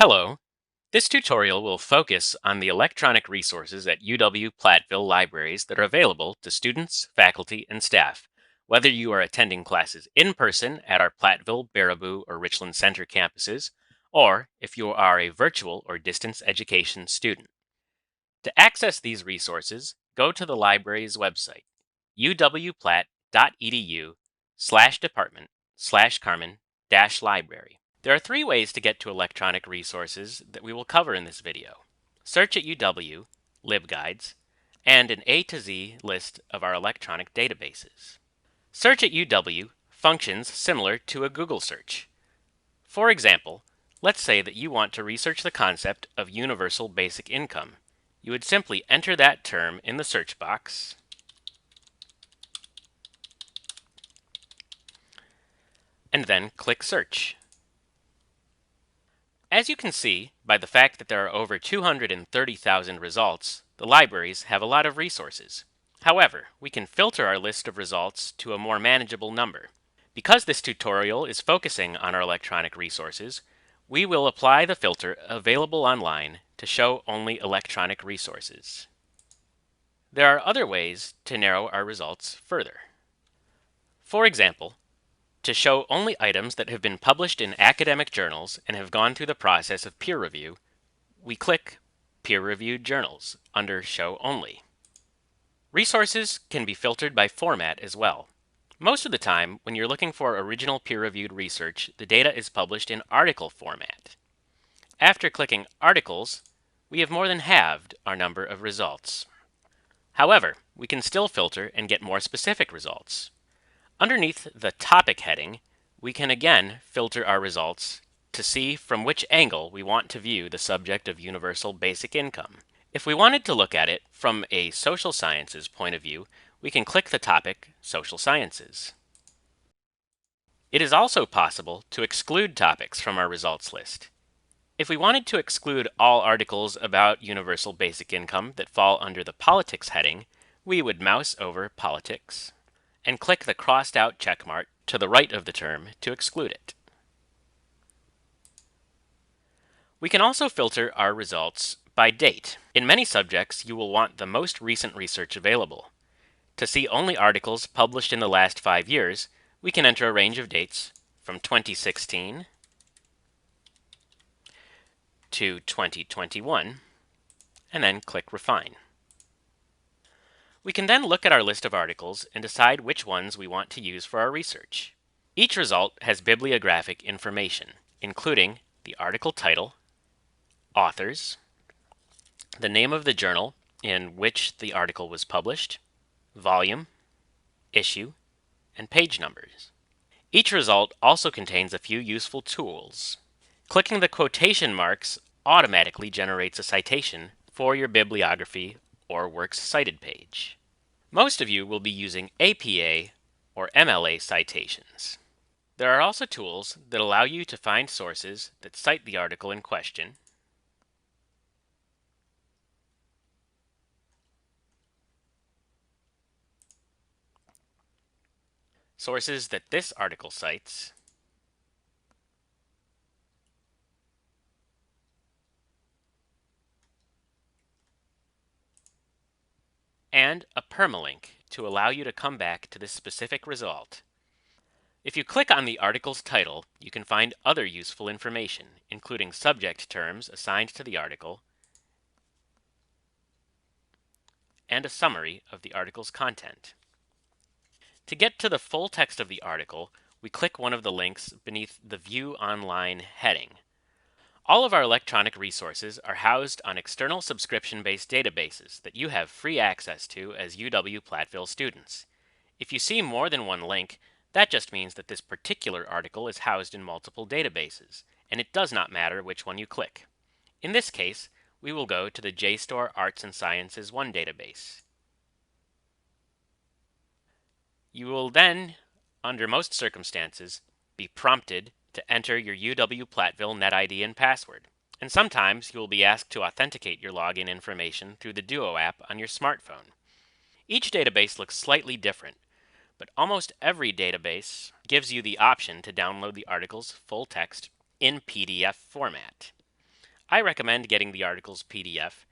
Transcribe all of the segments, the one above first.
Hello. This tutorial will focus on the electronic resources at UW-Platteville libraries that are available to students, faculty, and staff, whether you are attending classes in person at our Platteville, Baraboo, or Richland Center campuses, or if you are a virtual or distance education student. To access these resources, go to the library's website, uwplatt.edu/department/Carmen-library. There are three ways to get to electronic resources that we will cover in this video. Search at UW, LibGuides, and an A to Z list of our electronic databases. Search at UW functions similar to a Google search. For example, let's say that you want to research the concept of universal basic income. You would simply enter that term in the search box and then click Search. As you can see, by the fact that there are over 230,000 results, the libraries have a lot of resources. However, we can filter our list of results to a more manageable number. Because this tutorial is focusing on our electronic resources, we will apply the filter Available Online to show only electronic resources. There are other ways to narrow our results further. For example, to show only items that have been published in academic journals and have gone through the process of peer review, we click Peer-Reviewed Journals under Show Only. Resources can be filtered by format as well. Most of the time, when you're looking for original peer-reviewed research, the data is published in article format. After clicking Articles, we have more than halved our number of results. However, we can still filter and get more specific results. Underneath the Topic heading, we can again filter our results to see from which angle we want to view the subject of universal basic income. If we wanted to look at it from a social sciences point of view, we can click the topic Social Sciences. It is also possible to exclude topics from our results list. If we wanted to exclude all articles about universal basic income that fall under the Politics heading, we would mouse over Politics and click the crossed out checkmark to the right of the term to exclude it. We can also filter our results by date. In many subjects, you will want the most recent research available. To see only articles published in the last 5 years, we can enter a range of dates from 2016 to 2021, and then click Refine. We can then look at our list of articles and decide which ones we want to use for our research. Each result has bibliographic information, including the article title, authors, the name of the journal in which the article was published, volume, issue, and page numbers. Each result also contains a few useful tools. Clicking the quotation marks automatically generates a citation for your bibliography or works cited page. Most of you will be using APA or MLA citations. There are also tools that allow you to find sources that cite the article in question, sources that this article cites, and a permalink to allow you to come back to this specific result. If you click on the article's title, you can find other useful information, including subject terms assigned to the article and a summary of the article's content. To get to the full text of the article, we click one of the links beneath the View Online heading. All of our electronic resources are housed on external subscription-based databases that you have free access to as UW-Platteville students. If you see more than one link, that just means that this particular article is housed in multiple databases, and it does not matter which one you click. In this case, we will go to the JSTOR Arts and Sciences 1 database. You will then, under most circumstances, be prompted to enter your UW-Platteville NetID and password, and sometimes you will be asked to authenticate your login information through the Duo app on your smartphone. Each database looks slightly different, but almost every database gives you the option to download the article's full text in PDF format. I recommend getting the article's PDF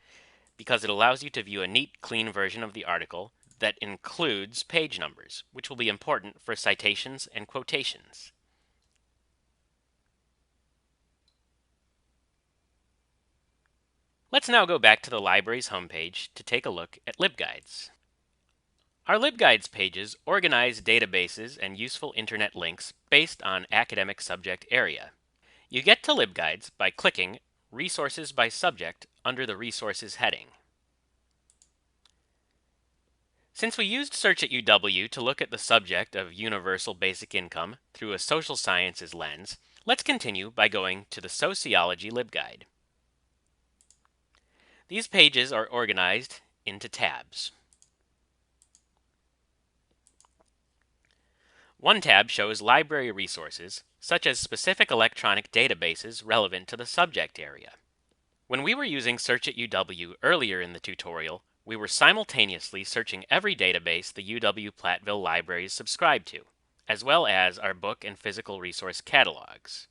because it allows you to view a neat, clean version of the article that includes page numbers, which will be important for citations and quotations. Let's now go back to the library's homepage to take a look at LibGuides. Our LibGuides pages organize databases and useful internet links based on academic subject area. You get to LibGuides by clicking Resources by Subject under the Resources heading. Since we used Search at UW to look at the subject of universal basic income through a social sciences lens, let's continue by going to the Sociology LibGuide. These pages are organized into tabs. One tab shows library resources, such as specific electronic databases relevant to the subject area. When we were using Search at UW earlier in the tutorial, we were simultaneously searching every database the UW-Platteville libraries subscribe to, as well as our book and physical resource catalogs.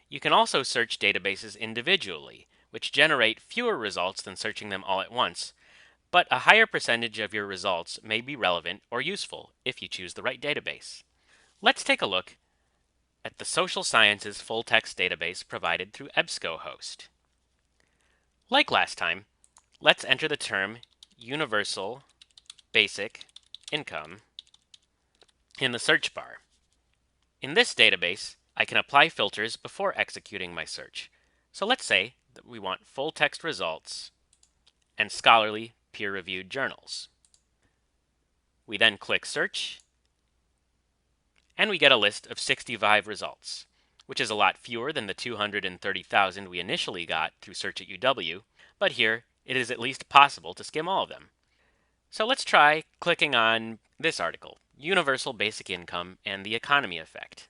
You can also search databases individually, which generate fewer results than searching them all at once, but a higher percentage of your results may be relevant or useful if you choose the right database. Let's take a look at the Social Sciences full-text database provided through EBSCOhost. Like last time, let's enter the term Universal Basic Income in the search bar. In this database, I can apply filters before executing my search. So let's say that we want full-text results and scholarly peer-reviewed journals. We then click Search, and we get a list of 65 results, which is a lot fewer than the 230,000 we initially got through Search at UW, but here it is at least possible to skim all of them. So let's try clicking on this article, Universal Basic Income and the Economy Effect.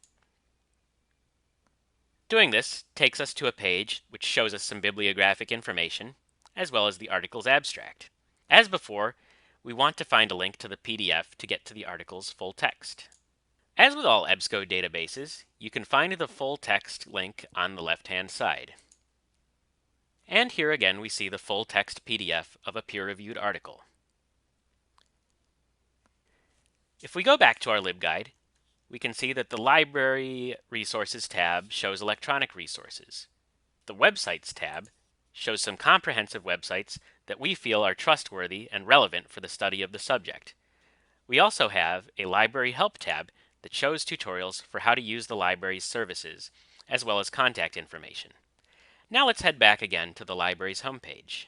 Doing this takes us to a page which shows us some bibliographic information, as well as the article's abstract. As before, we want to find a link to the PDF to get to the article's full text. As with all EBSCO databases, you can find the full text link on the left-hand side. And here again we see the full text PDF of a peer-reviewed article. If we go back to our LibGuide, we can see that the Library Resources tab shows electronic resources. The Websites tab shows some comprehensive websites that we feel are trustworthy and relevant for the study of the subject. We also have a Library Help tab that shows tutorials for how to use the library's services, as well as contact information. Now let's head back again to the library's homepage.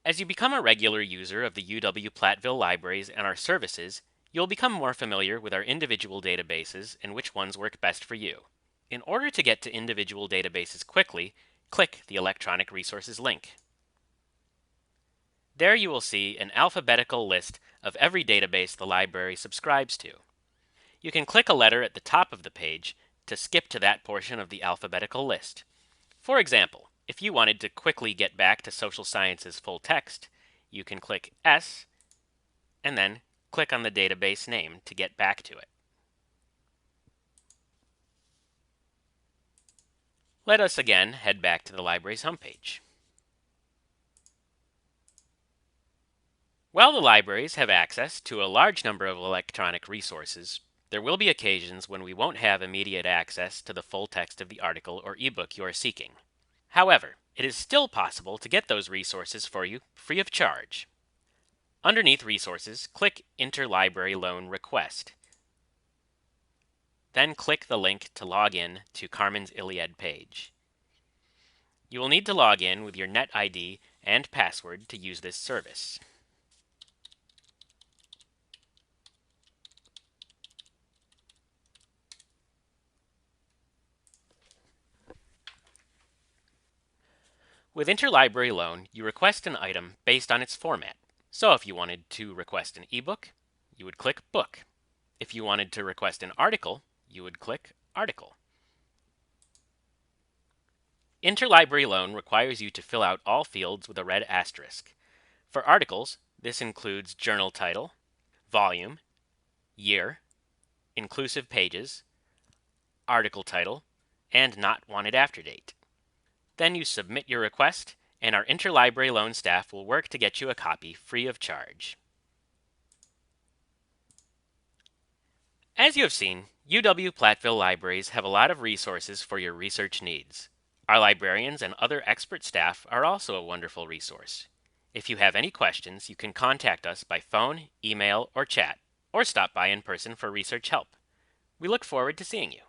As you become a regular user of the UW-Platteville libraries and our services, you'll become more familiar with our individual databases and which ones work best for you. In order to get to individual databases quickly, click the Electronic Resources link. There you will see an alphabetical list of every database the library subscribes to. You can click a letter at the top of the page to skip to that portion of the alphabetical list. For example, if you wanted to quickly get back to Social Sciences full text, you can click S and then click on the database name to get back to it. Let us again head back to the library's homepage. While the libraries have access to a large number of electronic resources, there will be occasions when we won't have immediate access to the full text of the article or ebook you are seeking. However, it is still possible to get those resources for you free of charge. Underneath Resources, click Interlibrary Loan Request. Then click the link to log in to Carmen's Iliad page. You will need to log in with your NetID and password to use this service. With Interlibrary Loan, you request an item based on its format. So if you wanted to request an ebook, you would click Book. If you wanted to request an article, you would click Article. Interlibrary Loan requires you to fill out all fields with a red asterisk. For articles, this includes journal title, volume, year, inclusive pages, article title, and not wanted after date. Then you submit your request, and our interlibrary loan staff will work to get you a copy free of charge. As you have seen, UW-Platteville libraries have a lot of resources for your research needs. Our librarians and other expert staff are also a wonderful resource. If you have any questions, you can contact us by phone, email, or chat, or stop by in person for research help. We look forward to seeing you.